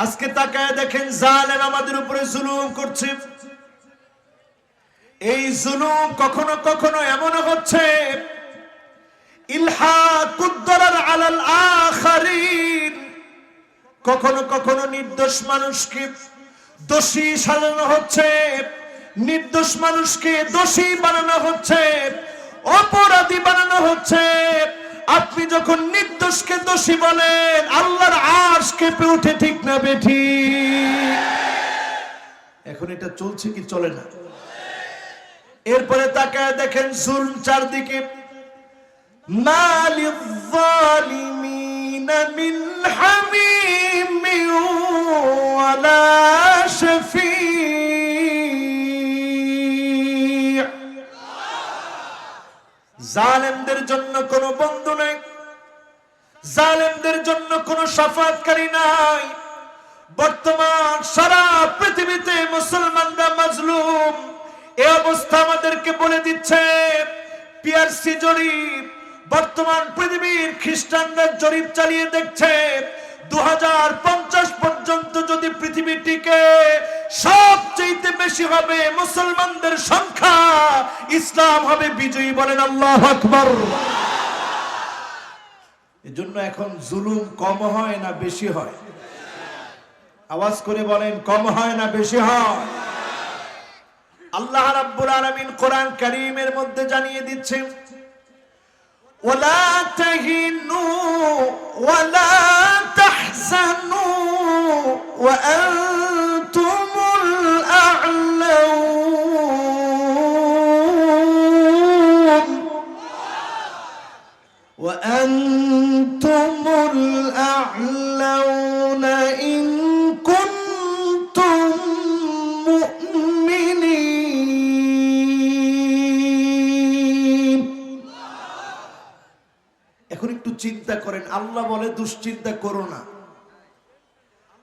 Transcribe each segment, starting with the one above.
আজকে তাকায় দেখেন জালেম আমাদের উপরে জুলুম করছে। এই জুলুম কখনো কখনো এমন হচ্ছে ইলহাকুদ দারার আলাল আখারিন, কখনো কখনো নির্দোষ মানুষকে দোষী সাজানো হচ্ছে, নির্দোষ মানুষকে দোষী বানানো হচ্ছে, অপরাধী বানানো হচ্ছে। আপনি যখন নির্দোষকে দোষী বলেন আল্লাহর আরশ কেঁপে উঠে, ঠিক না বেঠিক? এখন এটা চলছে কি চলে না? এরপরে তাকায় দেখেন জুলম চারদিকে। মালিয যালিমিনা মিন হামিম ওয়ালা শাফি। জালেমদের জন্য কোনো বন্ধু নাই, জালেমদের জন্য কোনো শাফাআতকারী নাই। বর্তমান সারা পৃথিবীতে মুসলমানরা মাজলুম। এই অবস্থা আমাদেরকে বলে দিচ্ছে পিআরসি জরিপ। বর্তমান পৃথিবীর খ্রিস্টানরা জরিপ চালিয়ে দেখছে 2050 পর্যন্ত যদি পৃথিবীটিকে সবচেয়ে বেশি হবে মুসলমানদের সংখ্যা, ইসলাম হবে বিজয়ী। বলেন আল্লাহু আকবার। এজন্য এখন জুলুম কম হয় না বেশি হয়? আওয়াজ করে বলেন, কম হয় না বেশি হয়? আল্লাহ রাব্বুল আলামিন কোরআন কারীমের মধ্যে জানিয়ে দিচ্ছেন ওয়ালা তাহিনু ওয়ালা তাহজানু ওয়া আনতুমুল আ'লাউন ওয়া আনতুমুল আ'লাউন ইন কুনতুম মুমিনিন। এখন একটু চিন্তা করেন, আল্লাহ বলে দুশ্চিন্তা করো না,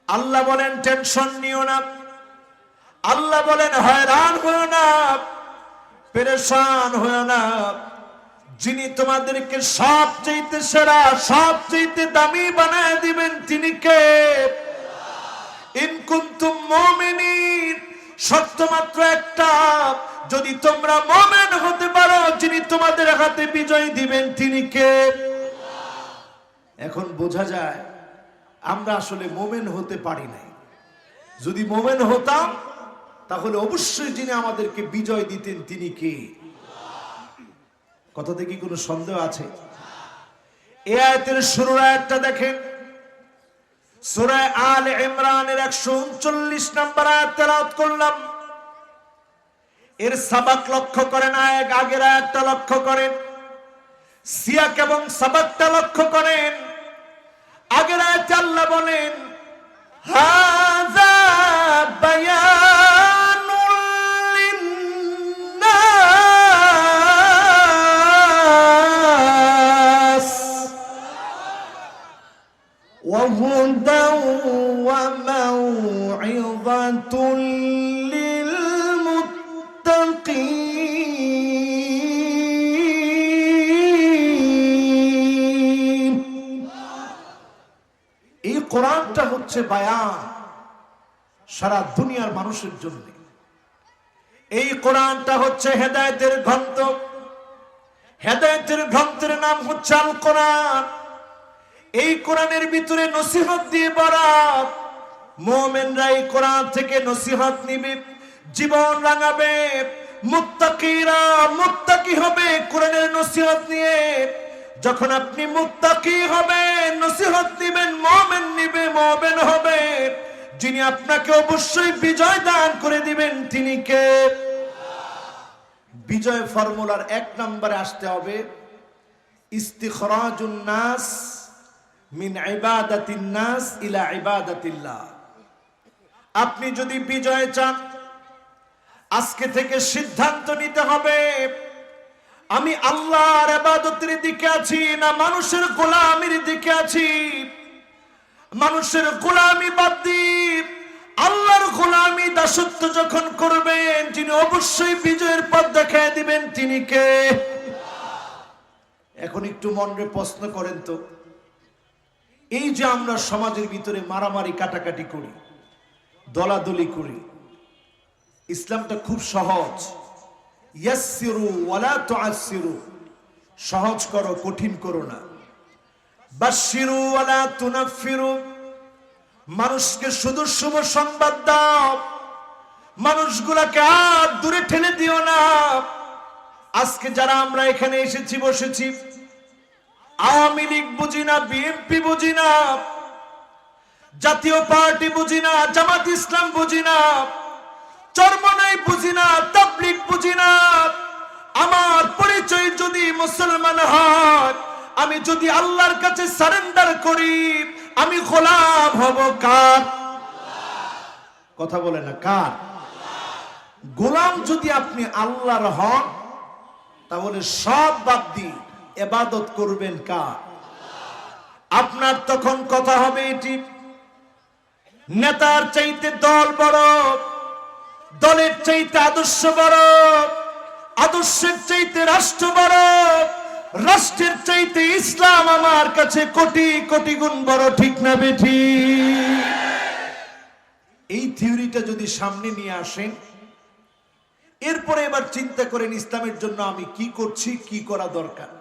আল্লাহ বলেন টেনশন নিও না, আল্লাহ বলেন হয়রান হয়ো না, পেরেশান হয়ো না। যিনি তোমাদেরকে সবচেয়ে সেরা, সবচেয়ে দামি বানায় দিবেন তিনি কে? ইন কুনতুম মুমিনিন, শর্ত মাত্র একটা, যদি তোমরা মুমিন হতে পারো যিনি তোমাদের হাতে বিজয় দিবেন তিনি কে? এখন বোঝা যায় আমরা আসলে মুমিন হতে পারি নাই। যদি মুমিন হতাম তাহলে অবশ্যই যিনি আমাদেরকে বিজয় দিতেন তিনি কে? কথাতে কি কোনো সন্দেহ আছে? এই আয়াতের শুরুর আয়াতটা দেখেন, সূরা আলে ইমরানের 139 নম্বর আয়াত তেলাওয়াত করলাম। এর সাবাক লক্ষ্য করেন, আগের আয়াতটা লক্ষ্য করেন, সিয়াক এবং সাবাকটা লক্ষ্য করেন। আগের আয়াতে আল্লাহ বলেন হাযা বায়ানুল লিন্নাস ওয়া হুদাও ওয়া মাউইযাতুল লিল মুত্তাকিন। কোরআনটা হচ্ছে বায়ান সারা দুনিয়ার মানুষের জন্য। এই কোরআনটা হচ্ছে হেদায়েতের গ্রন্থ। হেদায়েতের গ্রন্থের নাম হচ্ছে আল কোরআন। এই কোরআনের ভিতরে নসিহত দিয়ে ভরা। মুমিনরা এই কোরআন থেকে নসিহত নিবে, জীবন রাঙাবে। মুত্তাকিরা মুত্তাকি হবে কোরআনের নসিহত নিয়ে। যখন আপনি মুত্তাকি হবেন, নসিহত দিবেন, মুমিন নিবে, মুমিন হবে, যিনি আপনাকে অবশ্যই বিজয় দান করে দিবেন তিনি কে? বিজয় ফর্মুলার 1 নম্বরে আসতে হবে ইস্তিখরাজুন নাস মিন ইবাদাতিন নাস ইলা ইবাদাতিল্লাহ। আপনি যদি বিজয় চান, আজকে থেকে সিদ্ধান্ত নিতে হবে আমি আল্লাহর ইবাদতের দিকে আছি না মানুষের গোলামির দিকে আছি। মানুষের গোলামি বাদ দিয়ে আল্লাহর গোলামি দাসত্ব যখন করবেন, যিনি অবশ্যই বিজয়ের পথ দেখায় দিবেন তিনি কে? এখন একটু মনে প্রশ্ন করেন তো, এই যে আমরা সমাজের ভিতরে মারামারি কাটাকাটি করি, দলাদলি করি, ইসলামটা খুব সহজ। ইয়াসসিরু ওয়ালা তুআসসিরু, সহজ করো, কঠিন করো না। বাশশিরু ওয়ালা তুনাফফিরু, মানুষকে শুধু শুভ সংবাদ দাও, মানুষগুলোকে আর দূরে ঠেলে দিও না। আজকে যারা আমরা এখানে এসেছি, বসেছি, আওয়ামী লীগ বুঝি না, বিএনপি বুঝি না, জাতীয় পার্টি বুঝি না, জামাত ইসলাম বুঝি না, চরমনাই বুঝি না, তাবলীগ বুঝি না। আমার পরিচয় যদি মুসলমান হয়, আমি যদি আল্লাহর কাছে সারেন্ডার করি, আমি গোলাম হব কার? কথা বলে না, কার? গোলাম যদি আপনি আল্লাহর হন, তাহলে সব বাদ দিয়ে ইবাদত করবেন কার? আপনার তখন কথা হবে এটি, নেতার চাইতে দল বড়, দলের চাইতে আদর্শ বড়, আদর্শের চাইতে রাষ্ট্র বড়, রাষ্ট্রের চাইতে ইসলাম আমার কাছে কোটি কোটি গুণ বড়। ঠিক না বেঠি? এই থিওরিটা যদি সামনে নিয়ে আসেন, এরপরে এবার চিন্তা করেন ইসলামের জন্য আমি কি করছি, কি করা দরকার,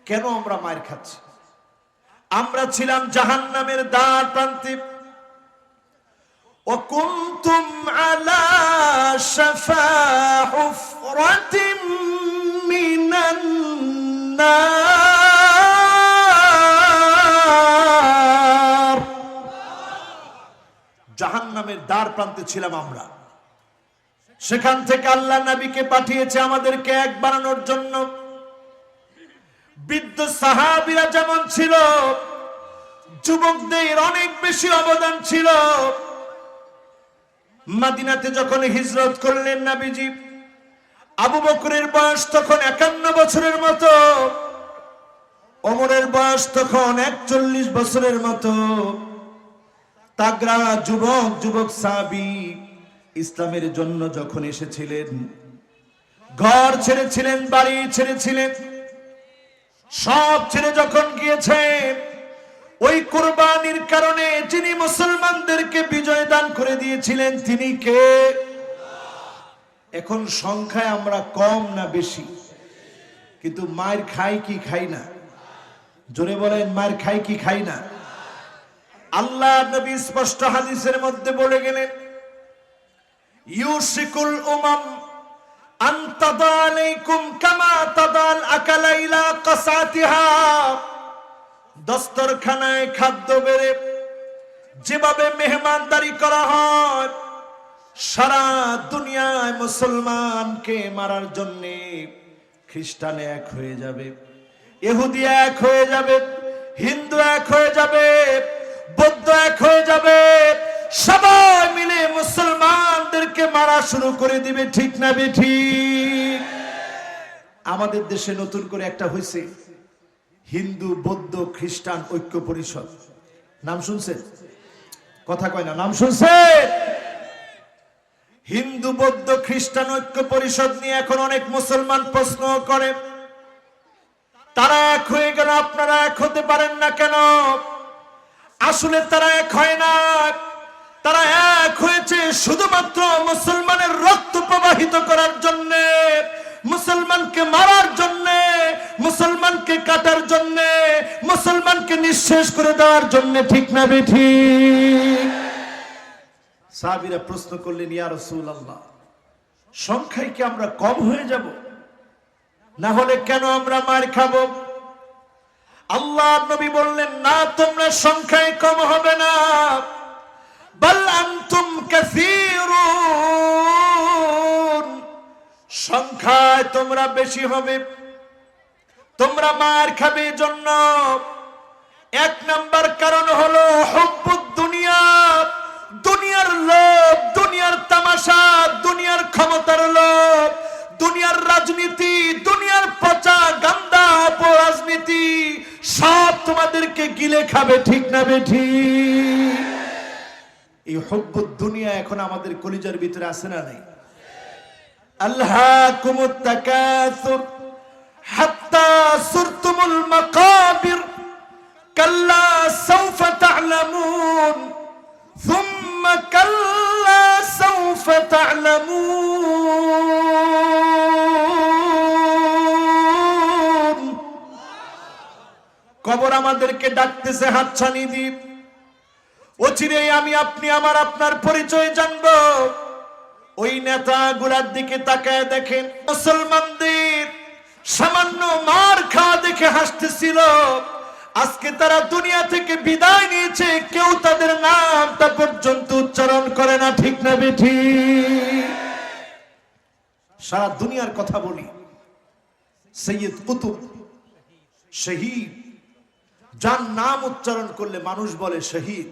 কেন আমরা মার খাচ্ছি। আমরা ছিলাম জাহান্নামের দ্বার প্রান্তে। وكنتم على شفا حفرة من النار, জাহান্নামের দ্বার প্রান্তে ছিলাম আমরা। সেখান থেকে আল্লাহ নবীকে পাঠিয়েছে আমাদেরকে এক বানানোর জন্য। বৃদ্ধ সাহাবীরা যেমন ছিল, যুবকদের অনেক বেশি অবদান ছিল। মদিনাতে যখন হিজরত করলেন নবীজি, আবু বকরের বয়স তখন 51 বছরের মতো, ওমরের বয়স তখন 41 বছরের মতো। তাগড়া যুবক যুবক সাহাবী ইসলামের জন্য যখন এসেছিলেন, ঘর ছেড়েছিলেন, বাড়ি ছেড়েছিলেন, সব ছেড়ে যখন গিয়েছেন, ওই কুরবানির কারণে যিনি মুসলমানদেরকে বিজয় দান করে দিয়েছিলেন তিনি কে? এখন সংখ্যায় আমরা কম না বেশি? কিন্তু মার খাই কি খাই না? জোরে বলেন, মার খাই কি খাই না? আল্লাহ নবী স্পষ্ট হাদিসের মধ্যে বলে গেলেন, ইউশিকুল উমাম আন তাদা আলাইকুম কামা তাদাল আকালা ইলা কাসাতিহা, দস্তরখানায় খাদ্য বেড়ে যেভাবে মেহমানদারি করা হয়, সারা দুনিয়ায় মুসলমানকে মারার জন্য খ্রিস্টান এক হয়ে যাবে, ইহুদি এক হয়ে যাবে, হিন্দু এক হয়ে যাবে, বৌদ্ধ এক হয়ে যাবে, সবাই মিলে মুসলমানদেরকে মারা শুরু করে দিবে। ঠিক না বেঠিক? আমাদের দেশে নতুন করে একটা হয়েছে, হিন্দু বৌদ্ধ খ্রিস্টান ঐক্য পরিষদ। নাম শুনছেন? কথা কয় না, নাম শুনছেন? হিন্দু বৌদ্ধ খ্রিস্টান ঐক্য পরিষদ নিয়ে এখন অনেক মুসলমান প্রশ্ন করে, তারা এক হয়ে গেল, আপনারা এক হতে পারেন না কেন? আসলে তারা এক হয় না, তারা এক হয়েছে শুধুমাত্র মুসলমানের রক্ত প্রবাহিত করার জন্য, মুসলমানকে মারার জন্য, মুসলমানকে কাটার জন্য, মুসলমানকে নিঃশেষ করে দেওয়ার জন্য। ঠিক না বেঠিক? সাহাবীরা প্রশ্ন করলেন, ইয়া রাসূলুল্লাহ, সংখ্যায় কি আমরা কম হয়ে যাব? না হলে কেন আমরা মার খাবো? আল্লাহ নবী বললেন, না, তোমরা সংখ্যায় কম হবে না, বাল আনতুম কাসীরুন, সংখ্যায় তোমরা বেশি হবে। তোমরা মার খাবে জন্য এক নাম্বার কারণ হলো হুব্বুদ দুনিয়া, দুনিয়ার লোভ, দুনিয়ার তামাশা, দুনিয়ার ক্ষমতার লোভ, দুনিয়ার রাজনীতি, দুনিয়ার পচা গান্দা অপরাজনীতি সব তোমাদেরকে গিলে খাবে। ঠিক না বেঠিক? এই হুব্বুদ দুনিয়া এখন আমাদের কলিজার ভিতরে আছে না নাই? আল্লাহকুমুত তাকাসুর হাত্তা সুরতুমুল মাকাবির কাল্লা সাউফা تعلمون ثم كلا سوف تعلمون কবর আমাদেরকে ডাকতেছে হাতছানি দিয়ে অচিরেই আমি আপনি আমার আপনার পরিচয় জানবো ওই নেতাগুলোর দিকে তাকায় দেখেন মুসলমানদের সামান্য মার খাওয়া দেখে হাসতেছিল আজকে তারা দুনিয়া থেকে বিদায় নিয়েছে কেউ তাদের নামটা পর্যন্ত উচ্চারণ করে না ঠিক না বেঠিক সারা দুনিয়ার কথা বলি সৈয়দ কুতুব শহীদ যার নাম উচ্চারণ করলে মানুষ বলে শহীদ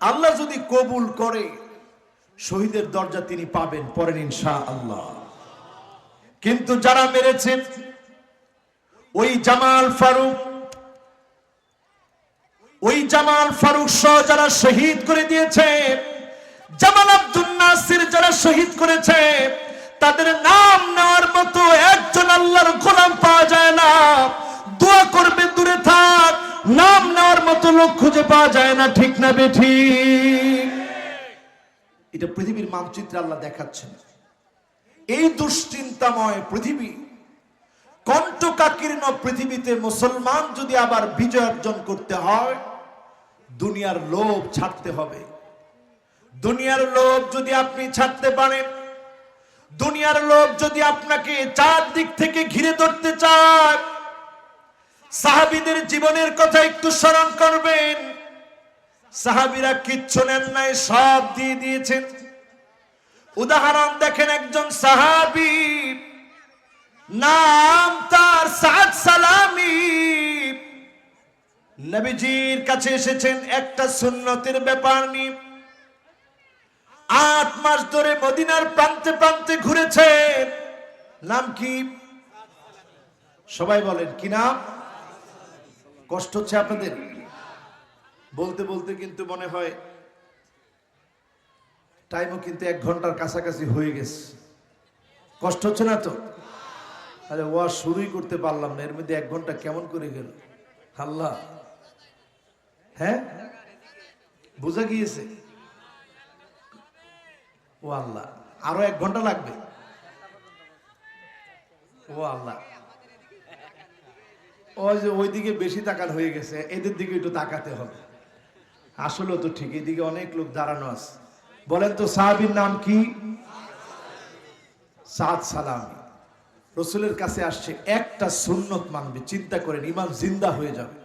আল্লাহ যদি কবুল করে শহীদের দরজা তিনি পাবেন পড়েন ইনশাআল্লাহ কিন্তু যারা মেরেছেন ওই জামাল ফারুক সহ যারা শহীদ করে দিয়েছে জামাল আব্দুল নাসির যারা শহীদ করেছে তাদের নাম নেওয়ার মতো একজন আল্লাহর গোলাম পাওয়া যায় না দোয়া করবে দূরে থাক নাম নেওয়ার মতো লোক খুঁজে পাওয়া যায় না ঠিক না বেঠিক এটা পৃথিবীর মানচিত্রে আল্লাহ দেখাচ্ছেন এই দুশ্চিন্তাময় পৃথিবী কণ্টকাকীর্ণ পৃথিবীতে মুসলমান যদি আবার বিজয় অর্জন করতে হয় দুনিয়ার লোভ ছাড়তে হবে দুনিয়ার লোভ যদি আপনি ছাড়তে পারেন দুনিয়ার লোভ যদি আপনাকে চারদিক থেকে ঘিরে ধরতে চায় সাহাবীদের জীবনের কথা একটু স্মরণ করবেন সাহাবীরা কিচ্ছু নেন নাই সব দিয়ে দিয়েছেন উদাহরণ দেখেন একজন সাহাবী নাম তার সাদ সালামি নবীজির কাছে এসেছেন একটা সুন্নতের ব্যাপার নিয়ে 8 মাস ধরে মদিনার প্রান্তে প্রান্তে ঘুরেছেন নাম কি সবাই বলেন কি নাম কষ্ট হচ্ছে আপনাদের বলতে বলতে কিন্তু মনে হয় টাইমও কিন্তু 1 ঘন্টার কাছাকাছি হয়ে গেছে কষ্ট হচ্ছে না তো আরে ওয়াজ শুরুই করতে পারলাম না এর মধ্যে 1 ঘন্টা কেমন করে গেল আল্লাহ হ্যাঁ বুঝা গিয়েছে ও আল্লাহ আরো 1 ঘন্টা লাগবে ও আল্লাহ ওই যে ওইদিকে বেশি তাকান হয়ে গেছে এদের দিকে একটু তাকাতে হবে আসলে তো ঠিক এদিকে অনেক লোক দাঁড়ানো আছে বলেন তো সাহাবীর নাম কি সাদ সালামি রাসূলের কাছে আসছে একটা সুন্নত মানবে চিন্তা করেন ঈমান জিন্দা হয়ে যাবে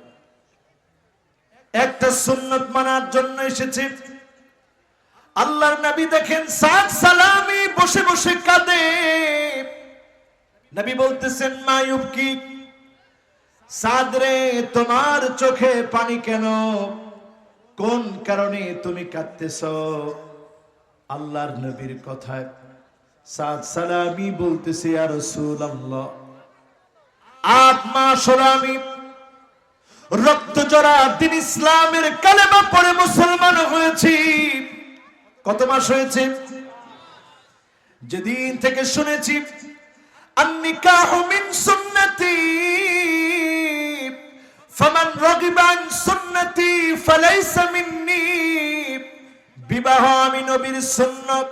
একটা সুন্নত মানার জন্য এসেছে আল্লাহর নবী দেখেন সাদ সালামি বসে বসে কাঁদে নবী বলতেছেন মায়ুব কি সাদ রে তোমার চোখে পানি কেন কোন কারণে তুমি কাঁদতেছো আল্লাহর নবীর কথায় সাদ সালামি বলতেছে ইয়া রাসূলুল্লাহ 8 মাস হলো আমি রক্ত জড়া দিন ইসলামের কালেমা পড়ে মুসলমান হয়েছি কত মাস হয়েছে যেদিন থেকে শুনেছি আন-নিকাহু মিন সুন্নতি ফামান রাগিবা আন সুন্নতি ফালাইসা মিন্নি বিবাহ আমি নবীর সুন্নাত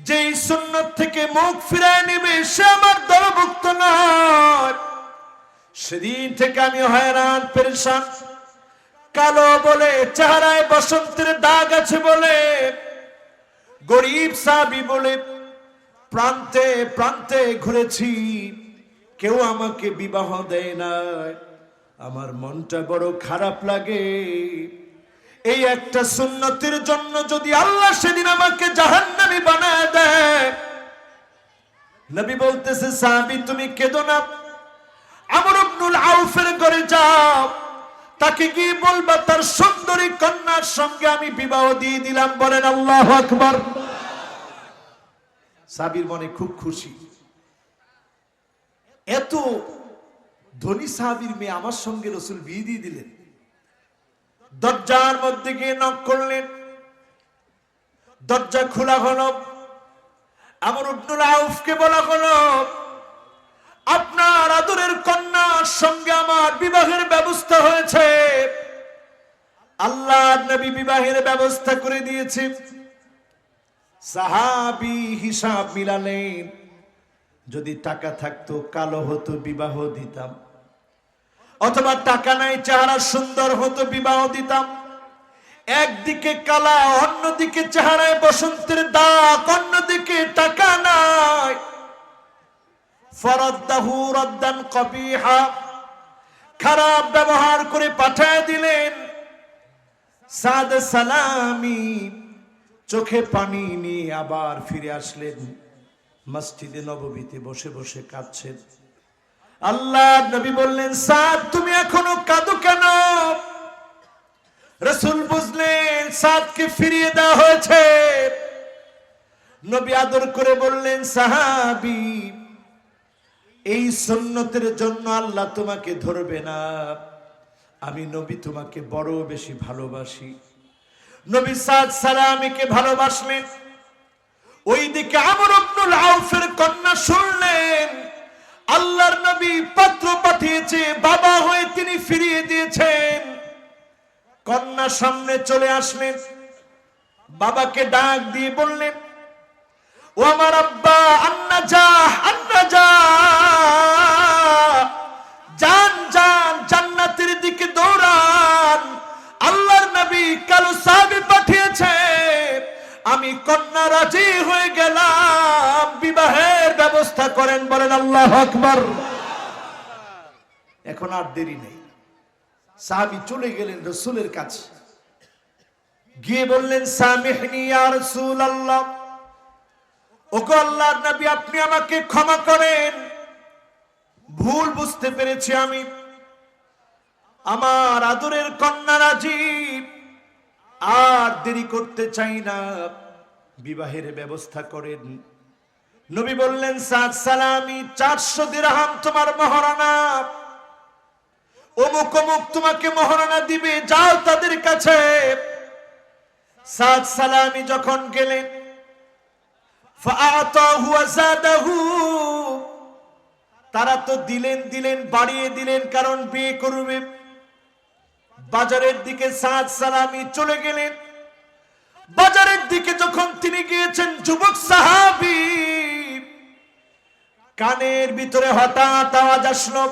যেই সুন্নাত থেকে মুখ ফিরায় নেবে সে আমার দলভুক্ত নয় সেদিন থেকে আমি হয়রান পেরেশান কালো বলে চেহারায় বসন্তের দাগ আছে বলে গরিব সাহাবী বলে প্রান্তে প্রান্তে ঘুরেছি কেউ আমাকে বিবাহ দেয় না আমার মনটা বড় খারাপ লাগে এই একটা সুন্নতের জন্য যদি আল্লাহ সেদিন আমাকে জাহান্নামী বানায় দেয় নবী বলতেছে সাহাবী তুমি কেঁদো না আমর ইবনুল আউফের ঘরে যাও তাকে গিয়ে বলবা তার সুন্দরী কন্যার সঙ্গে আমি বিবাহ দিয়ে দিলাম বলেন আল্লাহু আকবার সাহাবীর মনে খুব খুশি এত ধনী সাহাবীর মেয়ে আমার সঙ্গে রাসূল বিয়ে দিয়ে দিলেন দরজার মধ্যে গিয়ে নক করলেন দরজা খোলা হলো আমর ইবনুল আউফকে বলা হলো আপনার আদরের কন্যার সঙ্গে আমার বিবাহের ব্যবস্থা হয়েছে আল্লাহ নবী বিবাহের ব্যবস্থা করে দিয়েছে। সাহাবী হিসাব মিলালেন, যদি টাকা থাকতো কালো হতো বিবাহ দিতাম, অথবা টাকা নাই চেহারা সুন্দর হতো বিবাহ দিতাম। একদিকে কালা, অন্যদিকে চেহারায় বসন্তের দাগ, অন্যদিকে টাকা নাই। ফরদ্দাহু রদ্দান কবিহা, খারাপ ব্যবহার করে পাঠিয়ে দিলেন। সাদ সালামি চোখে পানি নিয়ে আবার ফিরে আসলেন। মসজিদে নববীতে বসে বসে কাঁদছেন। আল্লাহ নবী বললেন, সাদ তুমি এখনো কাঁদো কেন? রাসূল বুঝলেন সাদকে ফিরিয়ে দেওয়া হয়েছে। নবী আদর করে বললেন, সাহাবী এই সুন্নতের জন্য আল্লাহ তোমাকে ধরবে না। আমি নবী তোমাকে বড় বেশি ভালোবাসি। নবী সাদ সালামীকে ভালোবাসলেন। ওইদিকে আমর ইবনুল আউফের কন্যা শুনলেন আল্লাহর নবী পত্র পাঠিয়েছে, বাবা হয়ে তিনি ফিরিয়ে দিয়েছেন। কন্যা সামনে চলে আসলেন, বাবাকে ডাক দিয়ে বললেন, ও আমার আব্বা, আন্নাজাহ আন্নাজাহ, জান জান জান্নাতের দিকে দৌড়ান। আল্লাহর নবী কালো সাহাবী পাঠিয়েছে, আমি কন্যা রাজি হয়ে গেলাম, বিবাহের ব্যবস্থা করেন। বলেন আল্লাহু আকবার। এখন আর দেরি নেই। সাহাবী চলে গেলেন রাসূলের কাছে, গিয়ে বললেন, সামিহনি ইয়া রাসূলুল্লাহ, ওগো আল্লাহর নবী আপনি আমাকে ক্ষমা করেন, ভুল বুঝতে পেরেছি আমি। আমার আদরের কন্যা রাজি, আর দেরি করতে চাই না, বিবাহের ব্যবস্থা করেন। নবী বললেন, সাদ সালামী 400 দিরহাম তোমার মহারণা, অমুক অমুক তোমাকে মহারণা দিবে, যাও তাদের কাছে। সাদ সালামী যখন গেলেন, ফাআতাহু ওয়া যাদাহু, তারা তো দিলেন বাড়িয়ে দিলেন, কারণ বিয়ে করবে। বাজারের দিকে সাদ সালামী চলে গেলেন। বাজারের দিকে যখন তিনি গিয়েছেন, যুবক সাহাবী কানের ভিতরে হঠাৎ আওয়াজ আসলো,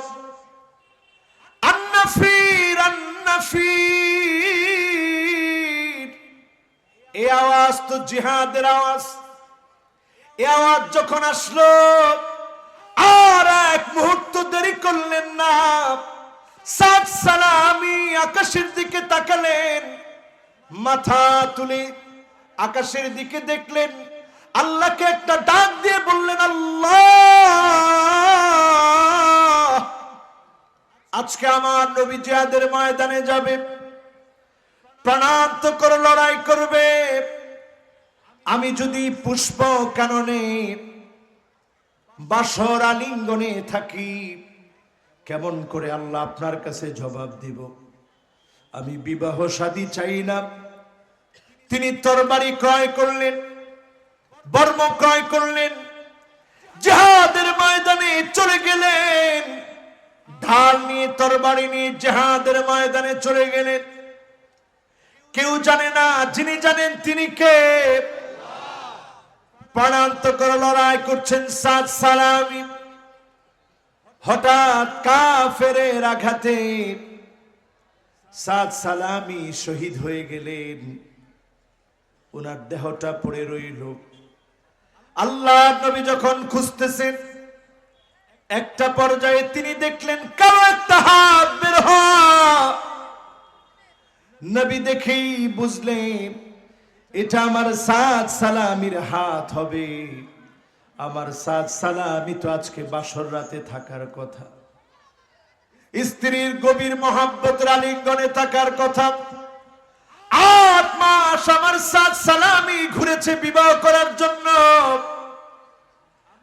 আন্নাফির আন্নাফির। এই আওয়াজ তো জিহাদের আওয়াজ। এই আওয়াজ যখন আসলো, আর এক মুহূর্ত দেরি করলেন না, সাদ সালামী আকাশের দিকে তাকালেন, মাথা তুলে আকাশের দিকে দেখলেন, আল্লাহকে একটা ডাক দিয়ে বললেন, আল্লাহ আজকে আমার নবী জিহাদের ময়দানে যাবে, প্রাণান্তকর লড়াই করবে। আমি যদি পুষ্প কাননে বাসর আলিঙ্গনে থাকি, কেমন করে আল্লাহ আপনার কাছে জবাব দিব? আমি বিবাহ শাদী চাই না। তিনি তরবারি ক্রয় করলেন, বর্ম ক্রয় করলেন, জিহাদের ময়দানে চলে গেলেন। ঢাল নিয়ে তরবারি নিয়ে জিহাদের ময়দানে চলে গেলেন। কেউ জানে না, যিনি জানেন তিনি কে। প্রাণান্তকর লড়াই করছেন সাদ সালামী। হঠাৎ কাফেরের আঘাতে সাদ সালামী শহীদ হয়ে গেলেন। ওনার দেহটা পড়ে রইল। আল্লাহ নবী যখন খুঁজতেছেন, একটা পর্যায়ে তিনি দেখলেন কারো একটা হাত বের হওয়া। নবী দেখেই বুঝলেন এটা আমার সাদ সালামীর হাত হবে। আমার সাদ সালামী তো আজকে বাসর রাতে থাকার কথা, স্ত্রীর গভীর মহব্বতের আলিঙ্গনে থাকার কথা। 8 মাস আমার সাদ সালামী ঘুরেছে বিবাহ করার জন্য।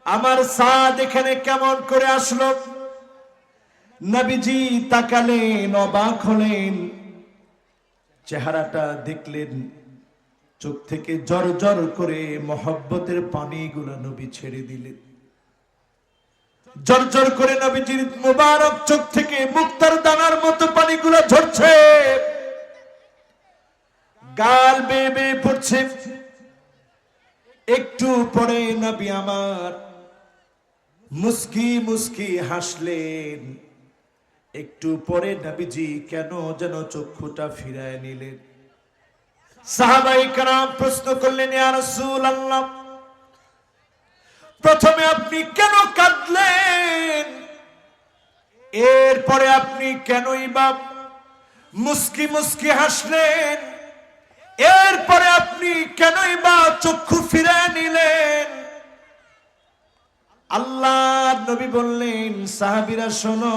আমার সাদ এখানে কেমন করে আসলো? নবীজি তাকালেন, অবাক হলেন, চেহারাটা দেখলেন, চোখ থেকে জর জর করে মহব্বতের পানিগুলো নবী ছেড়ে দিলেন। জর জর করে নবীজির মুবারক চোখ থেকে মুক্তার দানার মতো পানিগুলো ঝরছে। গাল বেয়ে বেয়ে পড়ছে। একটু পরে নবী আমার মুস্কি মুস্কি হাসলেন। একটু পরে নবীজি কেন যেন চক্ষুটা ফিরায় নিলেন। সাহাবায়ে কেরাম প্রশ্ন করলেন, ইয়া রাসূলুল্লাহ, প্রথমে আপনি কেন কাঁদলেন, এরপরে আপনি কেনই বা মুস্কি মুস্কি হাসলেন, এরপরে আপনি কেনই বা চক্ষু ফিরায় নিলেন? আল্লাহর নবী বললেন, সাহাবীরা শোনো,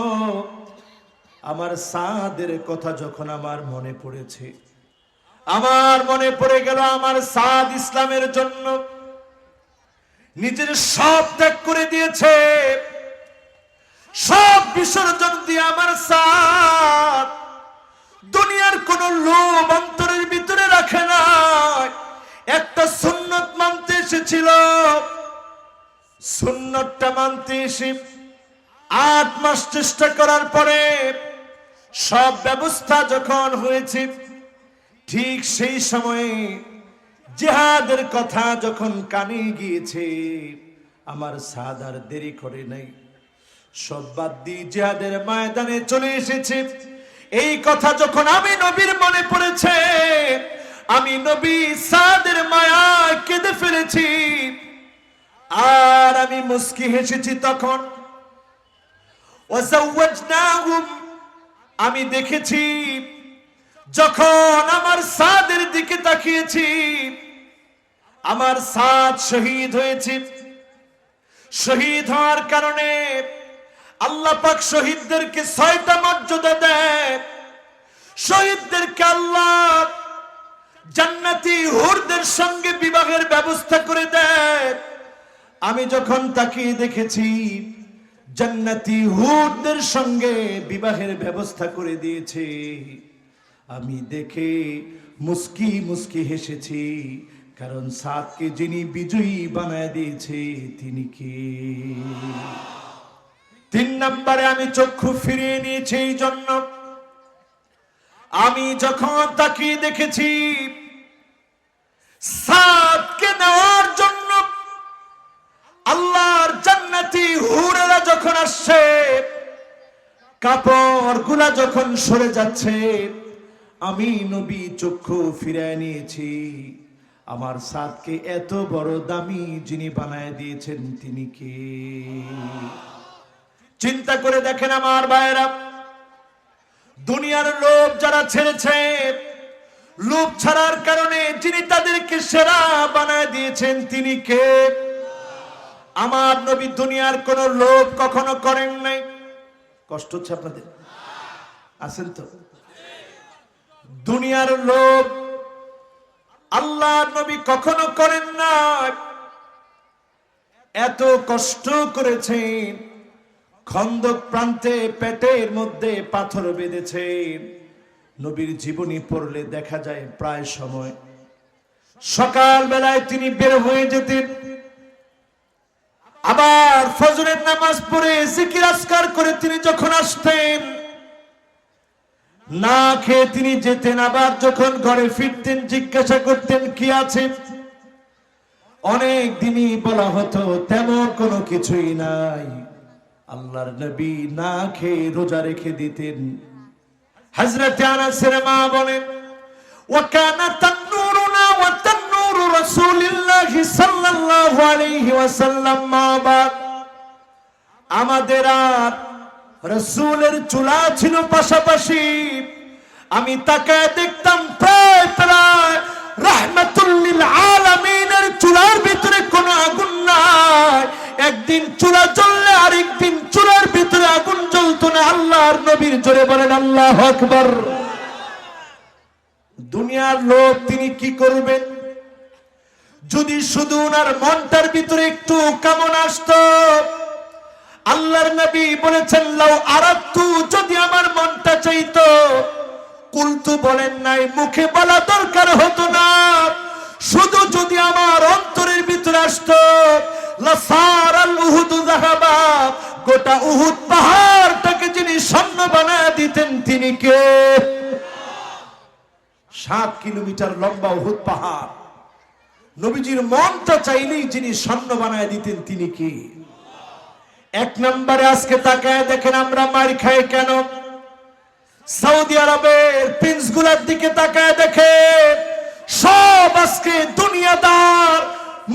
আমার সাদের কথা যখন আমার মনে পড়েছে, আমার মনে পড়ে গেল আমার সাদ ইসলামের জন্য নিজের সব ত্যাগ করে দিয়েছে, সব বিসর্জন দিয়ে আমার সাদ দুনিয়ার কোন লোভ অন্তরের ভিতরে রাখে না। একটা সুন্নত মানতে এসেছিল, সুন্নতটা মানতে এসে 8 মাস চেষ্টা করার পরে সব ব্যবস্থা যখন হয়েছে, ঠিক সেই সময়ে জিহাদের কথা যখন কানে গিয়েছে, আমার সাদ আর দেরি করে নাই, সব বাদ দিয়ে জিহাদের ময়দানে চলে এসেছে। এই কথা যখন আমি নবীর মনে পড়েছে, আমি নবী সাদের মায়ায় কেঁদে ফেলেছি আর আমি মুস্কি হেসেছি। তখন ওয়াজাওয়াজনাহুম, আমি দেখেছি যখন আমার সাদের দিকে তাকিয়েছি, আমার সাদ শহীদ হয়েছে। শহীদ হওয়ার কারণে আল্লাহ পাক শহীদদেরকে 6টা মর্যাদা দেয়। শহীদদেরকে আল্লাহ জান্নাতি হুরদের সঙ্গে বিবাহের ব্যবস্থা করে দেয়। আমি যখন তাকিয়ে দেখেছি জান্নাতি হুরদের সঙ্গে বিবাহের ব্যবস্থা করে দিয়েছে, আমি দেখে মুস্কি মুস্কি হেসেছি, কারণ সাদকে যিনি বিজয়ী বানায় দিয়েছে তিনি কে? 3 নম্বরে আমি চক্ষু ফিরিয়ে নিয়েছি এই জন্য, আমি যখন তাকিয়ে দেখেছি সাদকে নেওয়ার জন্য আল্লাহর জান্নাতি হুরেরা যখন আসছে, কাপড় গুলা যখন সরে যাচ্ছে, আমি নবী চক্ষু ফিরিয়ে নিয়েছি। আমার সাদকে এত বড় দামি যিনি বানায় দিয়েছেন তিনি কে? চিন্তা করে দেখেন আমার ভাইরা, দুনিয়ার লোভ যারা ছেড়েছে, লোভ ছাড়ার কারণে যিনি তাদেরকে সেরা বানায় দিয়েছেন তিনি কে? আমার নবী দুনিয়ার কোন লোভ কখনো করেন নাই। কষ্ট হচ্ছে আপনাদের? আছেন তো? দুনিয়ার লোভ আল্লাহর নবী কখনো করেন না। এত কষ্ট করেছেন, খন্দক প্রান্তে পেটের মধ্যে পাথর বেঁধেছেন। নবীর জীবনী পড়লে দেখা যায় প্রায় সময় সকাল বেলায় তিনি বের হয়ে যেতেন, আবার ফজরের নামাজ পড়ে জিকির আজকার করে তিনি যখন আসতেন, না খেয়ে তিনি যেতেন। আবার যখন ঘরে ফিরতেন জিজ্ঞাসা করতেন কি আছে, অনেক দিনই বলা হতো তেমন কোনো কিছুই নাই। আল্লাহর নবী না খেয়ে রোজা রেখে দিতেন। হযরত আনাসের মা বলেন, ওয়া কানা তান্নুরুনা ওয়া তান্নুরু রাসূলিল্লাহি সাল্লাল্লাহু আলাইহি ওয়াসাল্লাম মা বাদ। আমাদের আর রাসূলের চুলা ছিল পাশাপাশি। আমি তাকায় দেখতাম প্রায় প্রায় রাহমাতুল লিল আলামিনের চুলার ভিতরে কোনো আগুন নাই। একদিন চুলা জ্বললে আরেকদিন চুলার ভিতরে আগুন জ্বলতো না। আল্লাহর নবীর জোরে বলেন আল্লাহু আকবার। দুনিয়ার লোক তিনি কি করবেন? যদি শুধু ওনার মনটার ভিতরে একটু কামনা আসতো, আল্লাহর নবী বলেছেন লাউ আরাদতু, যদি আমার মনটা চাইতো, কুলতু বলেন নাই, মুখে বলা দরকার হতো না, শুধু যদি আমার অন্তরের ভিতরে আসতো, লাসারাল উহুদু যাহাবা, গোটা উহুদ পাহাড়টাকে যিনি স্বর্ণ বানায় দিতেন তিনি কে? 7 কিলোমিটার লম্বা উহুদ পাহাড়, নবীজির মনটা চাইলেই যিনি স্বর্ণ বানায় দিতেন তিনি কি? এক নম্বরে আজকে তাকায় দেখেন আমরা মার খাই কেন? সৌদি আরবের প্রিন্স গুলার দিকে তাকায় দেখে সব আজকে দুনিয়াদার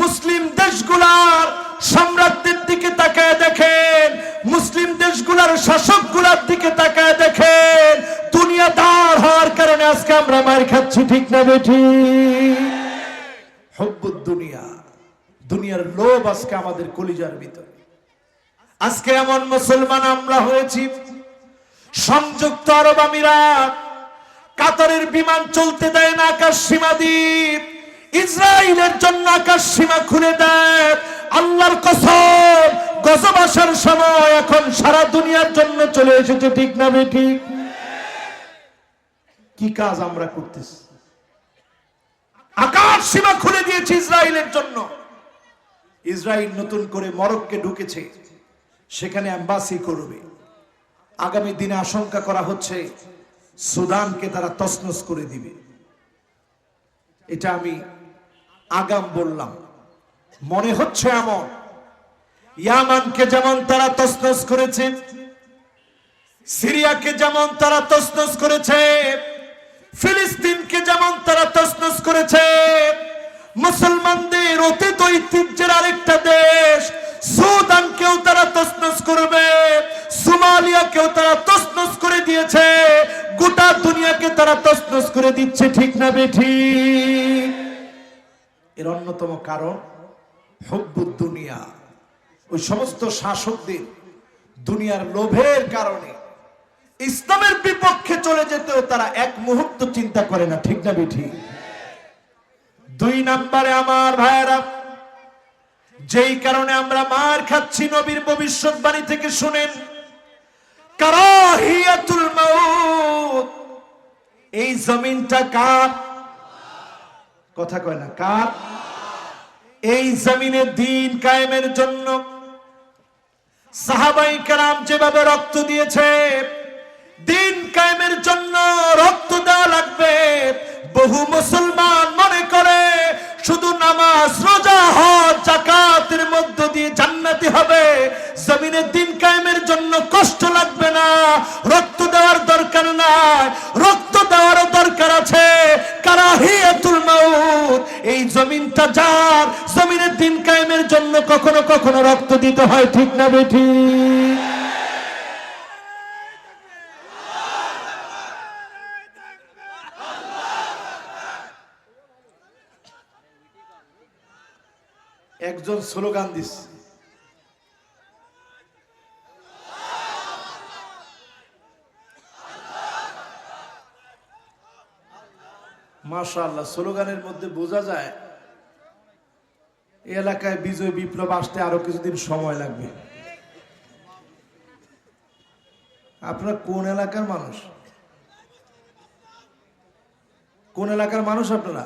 মুসলিম দেশগুলার সম্রাটদের দিকে তাকায় দেখেন, মুসলিম দেশগুলার শাসকগুলার দিকে তাকায় দেখেন, দুনিয়াদার হওয়ার কারণে আজকে আমরা মার খাচ্ছি, ঠিক না বেঠিক? হুব্বুদ দুনিয়া, দুনিয়ার লোভ আজকে আমাদের কলিজার ভিতরে। আজকে এমন মুসলমান আমরা হয়েছি, সংযুক্ত আরব আমিরাত কাতারের বিমান চলতে দেয় না আকাশ সীমা দ্বীপ, ইসরায়েলের জন্য আকাশ সীমা খুলে দেয়। আল্লাহর কসম, গজব আসার সময় এখন সারা দুনিয়ার জন্য চলে এসেছে, ঠিক না বেঠিক? কি কাজ আমরা করতেছি? আকাশ সীমা খুলে দিয়েছে ইসরায়েলের জন্য। ইসরায়েল নতুন করে মরক্কোকে ঢুকেছে, সেখানে এম্বাসি করবে। আগামী দিনে আশঙ্কা করা হচ্ছে সুদানকে তারা তছনছ করে দিবে। এটা আমি আগাম বললাম, মনে হচ্ছে এমন। ইয়ামানকে যেমন তারা তছনছ করেছে, সিরিয়াকে যেমন তারা তছনছ করেছে, ফিলিস্তিনকে যেমন তারা তছনছ করেছে, মুসলমানদের অতীত ঐতিহ্যের আরেকটা দেশ সুদানকেও তারা তছনছ করবে, সোমালিয়াকেও তারা তছনছ করে দিয়েছে, গোটা দুনিয়াকে তারা তছনছ করে দিচ্ছে, ঠিক না বেঠিক? এর অন্যতম কারণ হুব্বুদ দুনিয়া। ওই সমস্ত শাসকদের দুনিয়ার লোভের কারণে ইসলামের বিপক্ষে চলে যেতেও তারা এক মুহূর্ত চিন্তা করে না, ঠিক না বেঠিক? 2 নম্বরে আমার ভাইয়েরা, যেই কারণে আমরা মার খাচ্ছি নবীর ভবিষ্যৎবাণী থেকে শুনেন, কারাহিয়াতুল মাউত। এই জমিনটা কার? কথা কয় না, কার? এই জমিনে দ্বীন কায়েমের জন্য সাহাবায়ে কেরাম যেভাবে রক্ত দিয়েছে, দ্বীন কায়েমের জন্য রক্ত দেওয়া লাগবে। বহু মুসলমান মনে করে শুধু নামাজ, রোজা, হজ, যাকাতের মধ্য দিয়ে জান্নাতি হবে, জমিনে দ্বীন কায়েমের জন্য কষ্ট লাগবে না, রক্ত দেওয়ার দরকার নাই। রক্ত দেওয়ারও দরকার আছে। কারাহিয়াতুল মাউত, এই জমিনটা যার, জমিনে দ্বীন কায়েমের জন্য কখনো কখনো রক্ত দিতে হয়, ঠিক না বেঠিক? একজন স্লোগান দিচ্ছে, মাশাআল্লাহ। স্লোগানের মধ্যে বোঝা যায় এই এলাকায় বিজয় বিপ্লব আসতে আরো কিছুদিন সময় লাগবে। আপনারা কোন এলাকার মানুষ? কোন এলাকার মানুষ আপনারা?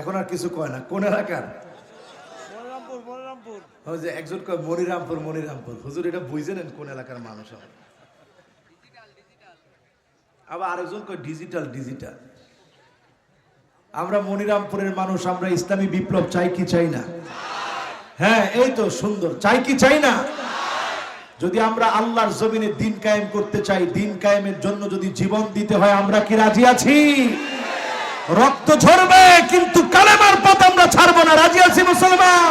এখন আর কিছু কয় না। কোন এলাকার? একজন কয় মনিরামপুর। মনিরামপুর হুজুর, এটা বুঝে নেন কোন এলাকার মানুষ। আবার আরেকজন কয় ডিজিটাল। ডিজিটাল। আমরা মনিরামপুরের মানুষ, আমরা ইসলামী বিপ্লব চাই কি চাই না? হ্যাঁ, এই তো সুন্দর। চাই কি চাই না? যদি আমরা আল্লাহর জমিনে দ্বীন কায়েম করতে চাই, দ্বীন কায়েমের জন্য যদি জীবন দিতে হয়, আমরা কি রাজি আছি? রক্ত ঝরবে কিন্তু কালেমার পথ আমরা ছাড়বো না, রাজি আছি মুসলমান?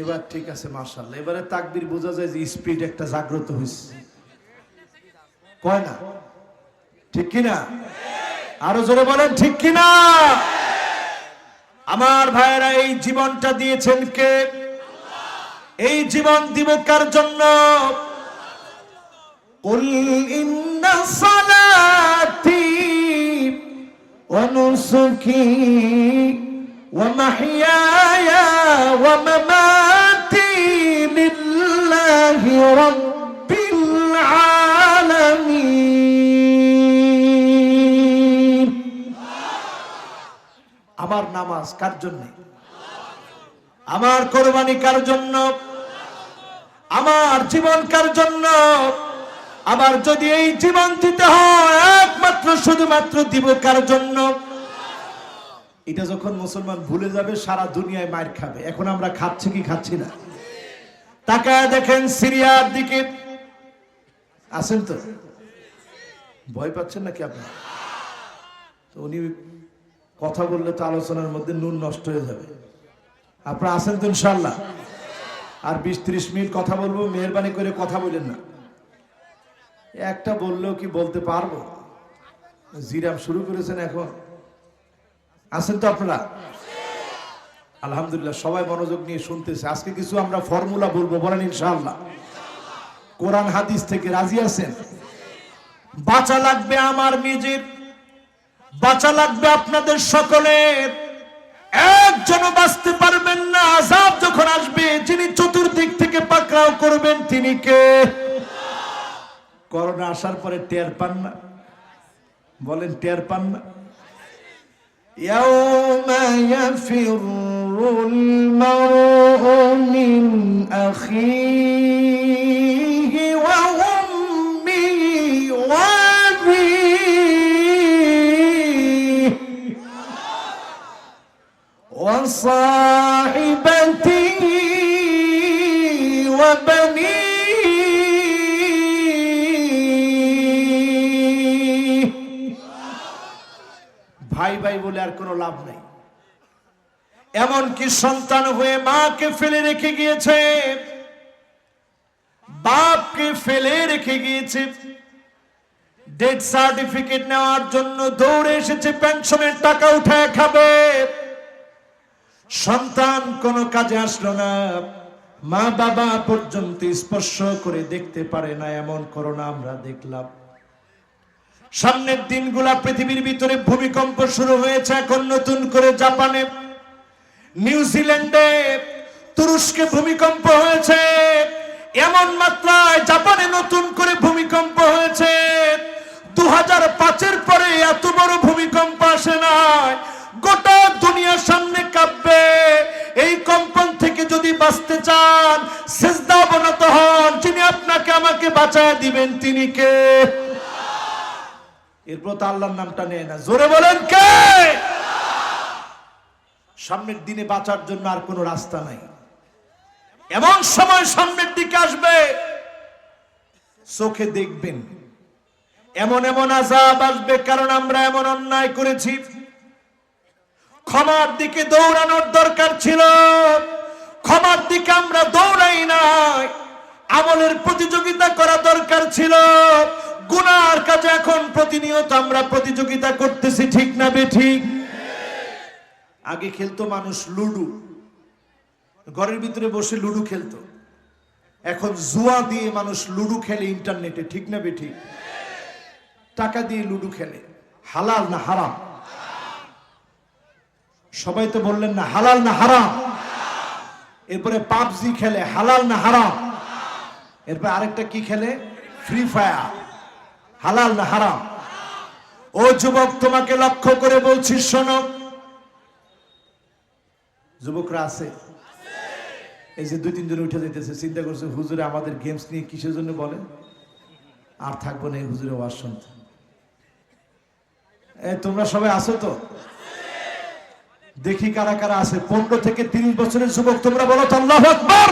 এবার ঠিক আছে, মাশাআল্লাহ। এবারে তাকবীর বোঝা যায় যে স্পিড একটা জাগ্রত হয়েছে, কয় না? ঠিক কিনা? আরো জোরে বলেন, ঠিক কিনা? আমার ভাইয়েরা, এই জীবনটা দিয়েছেন কে? এই জীবন দিব কার জন্য? কুল ইন্না সালাতি ওয়া নুসুকি ওয়া মাহইয়ায়া ওয়া মামাতি লিল্লাহি রাব্বিল আলামিন। নামাজ কার জন্য? আমার কোরবানি কার জন্য? আমার জীবন কার জন্য? আবার যদি এই জীবন দিতে হয় একমাত্র শুধুমাত্র দিব কার জন্য? এটা যখন মুসলমান ভুলে যাবে সারা দুনিয়ায় মার খাবে। এখন আমরা খাচ্ছি কি খাচ্ছি না? তাকায় দেখেন সিরিয়ার দিকে। আছেন তো? ভয় পাচ্ছেন নাকি আপনারা? তো উনি কথা বললে তো আলোচনার মধ্যে নুন নষ্ট হয়ে যাবে। আপনারা আছেন তো ইনশাআল্লাহ? আর 20-30 মিনিট কথা বলবো, মেহরবানি করে কথা বলেন না। একটা বললেও কি বলতে পারবো? জিরাম শুরু করেছেন এখন। আছেন তো আপনারা? আলহামদুলিল্লাহ, সবাই মনোযোগ নিয়ে শুনতেছে। আজকে কিছু আমরা ফর্মুলা বলবো, বলেন ইনশাআল্লাহ। কোরআন হাদিস থেকে রাজি আছেন? বাঁচা লাগবে আমার নিজের, বাঁচা লাগবে আপনাদের সকলের। একজনও বাঁচতে পারবেন না। আযাব যখন আসবে, যিনি চতুর্দিক থেকে পাকড়াও করবেন তিনি কে? করোনা আসার পরে টের পান না? বলেন টের পান না? ইয়াউমা ইয়াফিরুল মারউ মিন আখিহি ওয়া উম্মিহি ওয়া আবিহি ওয়া সাহিবাতিহি ওয়া বানিহি। ভাই ভাই বলে আর কোনো লাভ নেই। এমনকি সন্তান হয়ে মাকে ফেলে রেখে গিয়েছে, বাপকে ফেলে রেখে গিয়েছে, ডেথ সার্টিফিকেট নেওয়ার জন্য দৌড়ে এসেছে পেনশনের টাকা উঠায় খাবে। সন্তান কোনো কাজে আসলো না, মা বাবা পর্যন্ত স্পর্শ করে দেখতে পারে না। এমন করোনা আমরা দেখলাম। সামনের দিনগুলা পৃথিবীর ভিতরে ভূমিকম্প শুরু হয়েছে এখন নতুন করে। জাপানে, নিউজিল্যান্ডে, তুরস্কে ভূমিকম্প হয়েছে। এমন মাত্রায় জাপানে নতুন করে ভূমিকম্প হয়েছে। 2005-এর পরে এত বড় ভূমিকম্প আসে নাই। গোটা দুনিয়ার সামনে কাঁপবে। এই কম্পন থেকে যদি বাঁচতে চান, সিজদা অবনত হন। যিনি আপনাকে আমাকে বাঁচায় দিবেন তিনি কে? এরপর তো আল্লাহর নামটা নেয় না। জোরে বলেন কে? সামনের দিনে বাঁচার জন্য আর কোনো রাস্তা নাই। এমন সময় সামনের দিকে আসবে, চোখে দেখবেন এমন এমন আযাব আসবে, কারণ আমরা এমন অন্যায় করেছি। ক্ষমার দিকে দৌড়ানোর দরকার ছিল, ক্ষমার দিকে আমরা দৌড়াই নাই। আমলের প্রতিযোগিতা করা দরকার ছিল। গুনার কাজে এখন প্রতিনিয়ত আমরা প্রতিযোগিতা করতেছি, ঠিক না বেঠিক? আগে খেলতো মানুষ লুডু, ঘরের ভিতরে বসে লুডু খেলতো। এখন জুয়া দিয়ে মানুষ লুডু খেলে ইন্টারনেটে, ঠিক না বেঠিক? টাকা দিয়ে লুডু খেলে। হালাল না হারাম? সবাই তো বললেন না হালাল না হারাম। এরপরে পাবজি খেলে, হালাল না হারাম? এরপর আরেকটা কি খেলে? Free fire. হালাল না হারাম? ও যুবক, তোমাকে লক্ষ্য করে বলছি, শোনো। যুবকরা আছে? এই যে 2-3 জন উঠে যেতেছে, চিন্তা করছে হুজুরে আমাদের গেমস নিয়ে কিসের জন্য বলে, আর থাকবো না এই হুজুরে ওয়াজ শুনতে। তোমরা সবাই আছো তো? দেখি কারা কারা আছে। 15 থেকে 30 বছরের যুবক তোমরা বলো তো আল্লাহু আকবার।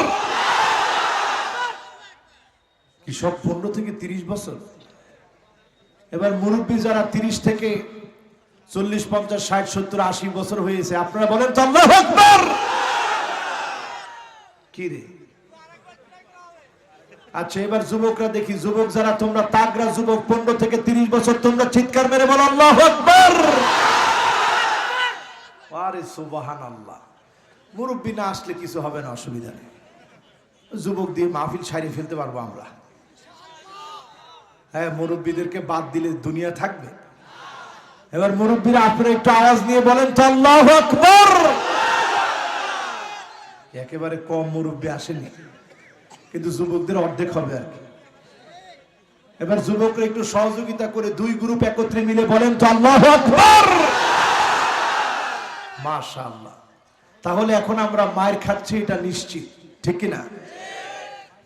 কি সব 15 থেকে 30 বছর? এবার মুরব্বী যারা 30 থেকে 40, 50, 60, 70, 80 বছর হয়েছে, আপনারা বলেন তো আল্লাহু আকবার। কি রে? আচ্ছা, এবার যুবকরা দেখি। যুবক যারা তোমরা তাগড়া যুবক, 15 থেকে 30 বছর, তোমরা চিৎকার মেরে বলো আল্লাহু আকবার। আরে সুবহানাল্লাহ। মুরব্বী না আসলে কিছু হবে না, অসুবিধা নেই। যুবক দিয়ে মাহফিল সারিয়ে ফেলতে পারবো আমরা। হ্যাঁ, মুরব্বীদেরকে বাদ দিলে দুনিয়া থাকবে? এবার মুরব্বীরা আপনারা একটু আওয়াজ নিয়ে বলেন তো আল্লাহু আকবার। একেবারে কম মুরব্বী আসেনি, কিন্তু যুবকদের অর্ধেক হবে আর কি। এবার যুবকরা একটু সহযোগিতা করে 2 গ্রুপ একত্রে মিলে বলেন তো আল্লাহু আকবার। মাশাআল্লাহ। তাহলে এখন আমরা মায়ের খাচ্ছি এটা নিশ্চিত, ঠিক কি না?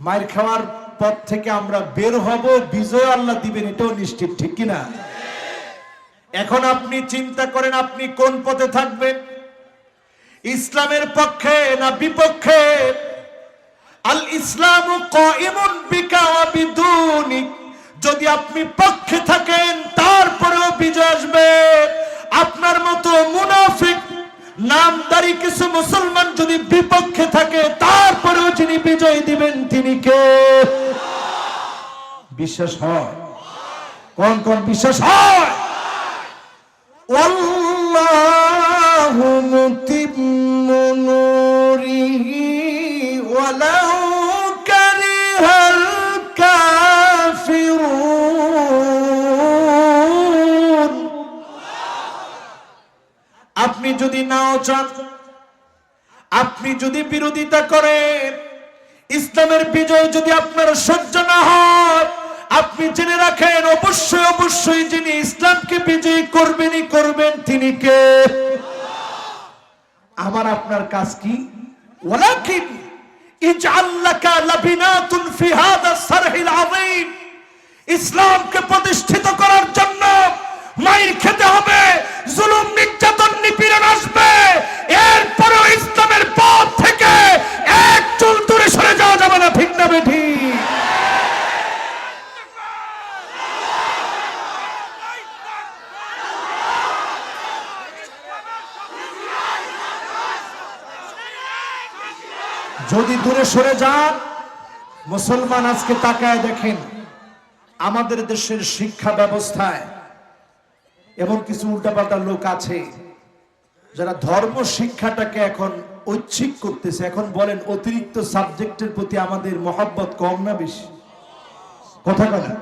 মায়ের খাওয়ার পথ থেকে আমরা বের হব, বিজয় আল্লাহ দিবেন, এটাও নিশ্চিত, ঠিক কি না? এখন আপনি চিন্তা করেন আপনি কোন পথে থাকবেন, ইসলামের পক্ষে না বিপক্ষে? আল ইসলামু কাইমুন বিকা ওয়া বিদুনিক। যদি আপনি পক্ষে থাকেন তারপরেও বিজয় আসবে। আপনার মতো মুনাফিক নামদারি কিছু মুসলমান যদি বিপক্ষে থাকে তারপরেও যিনি বিজয় দিবেন তিনি কে? বিশ্বাস হয়? কোন কোন বিশ্বাস হয়? আল্লাহু মুতিম্মু নূরিহি ওয়ালাউ কারিহাল কাফিরুন। আপনি যদি নাও চান, আপনি যদি বিরোধিতা করেন, ইসলামের বিজয় যদি আপনার সহ্য না হয়, আপনি জেনে রাখেন অবশ্যই অবশ্যই যিনি ইসলামকে বিজয়ী করবেনই করবেন তিনি কে? আমার আপনার কাজ কি? ওয়ালাকিন ইজআল লাকা লাবিনাতুন ফি হাদা সারহিল আযীম। ইসলামকে প্রতিষ্ঠিত করার জন্য মাইর খেতে হবে, জুলুম নির্যাতন নিপীড়ন আসবে, এরপরেও ইসলামের পথ থেকে এক চুল দূরে সরে যাওয়া যাবে না, ঠিক না বেঠি? যদি দূরে সরে যান, মুসলমান আজকে তাকায় দেখেন আমাদের দেশের শিক্ষা ব্যবস্থায় এমন কিছু উল্টাপাল্টা লোক আছে যারা ধর্ম শিক্ষাটাকে এখন ঐচ্ছিক করতেছে। এখন বলেন অতিরিক্ত সাবজেক্টের প্রতি আমাদের মহব্বত কম না বেশি? কথা কথা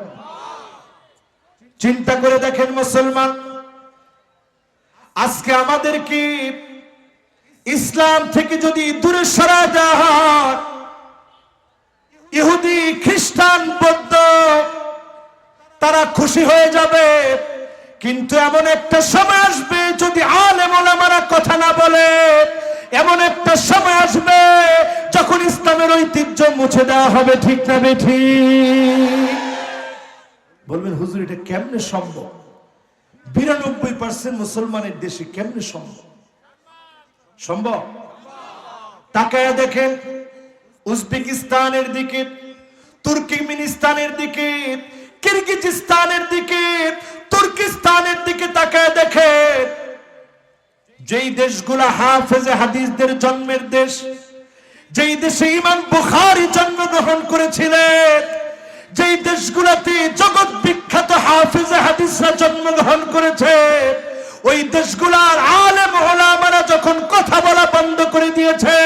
চিন্তা করে দেখেন মুসলমান, আজকে আমাদের কি ইসলাম থেকে যদি দূরে সরা দেওয়া হয়, ইহুদি খ্রিস্টান বৌদ্ধ তারা খুশি হয়ে যাবে। কিন্তু এমন একটা সময় আসবে যদি আলেম ওলামারা কথা না বলে, এমন একটা সময় আসবে যখন ইসলামের ঐতিহ্য মুছে দেওয়া হবে, ঠিক না বেঠি? বলবেন হুজুর এটা কেমনে সম্ভব? 92% মুসলমানের দেশে কেমনে সম্ভব? সম্ভব। তাকায়া দেখেন উজবেকিস্তানের দিকে, তুর্কমেনিস্তানের দিকে, কিরগিজস্তানের দিকে, তুর্কিস্তানের দিকে তাকায়া দেখেন, যেই দেশগুলা হাফেজে হাদিসদের জন্মের দেশ, যেই দেশে ইমাম বুখারী জন্মগ্রহণ করেছিলেন, যেই দেশগুলাতে জগৎ বিখ্যাত হাফেজে হাদিসরা জন্মগ্রহণ করেছে, ওই দেশগুলার আলেম ওলামারা যখন কথা বলা বন্ধ করে দিয়েছে,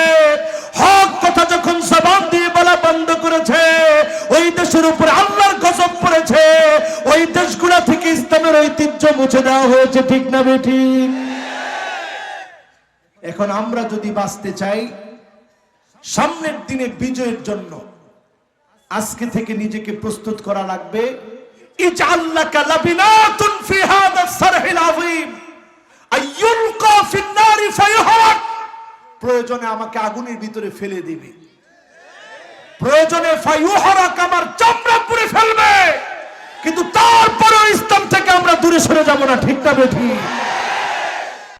হক কথা যখন জবান দিয়ে বলা বন্ধ করেছে, ওই দেশের উপর আল্লাহর গজব পড়েছে। ওই দেশগুলা থেকে ইসলামের ঐতিহ্য মুছে দেওয়া হয়েছে, ঠিক না বেঠি? এখন আমরা যদি বাঁচতে চাই সামনের দিনে বিজয়ের জন্য, আজকে থেকে নিজেকে প্রস্তুত করা লাগবে। ইজআল লাকা লাবিনাতুন ফি হাদা সারহিল আযীম আইয়ুলকা ফিন নারি ফায়ুহরাক। প্রয়োজনে আমাকে আগুনের ভিতরে ফেলে দিবে, প্রয়োজনে ফায়ুহরাক আমার চামড়া পুড়ে ফেলবে, কিন্তু তারপরেও ইসলাম থেকে আমরা দূরে সরে যাব না, ঠিক না বেঠি?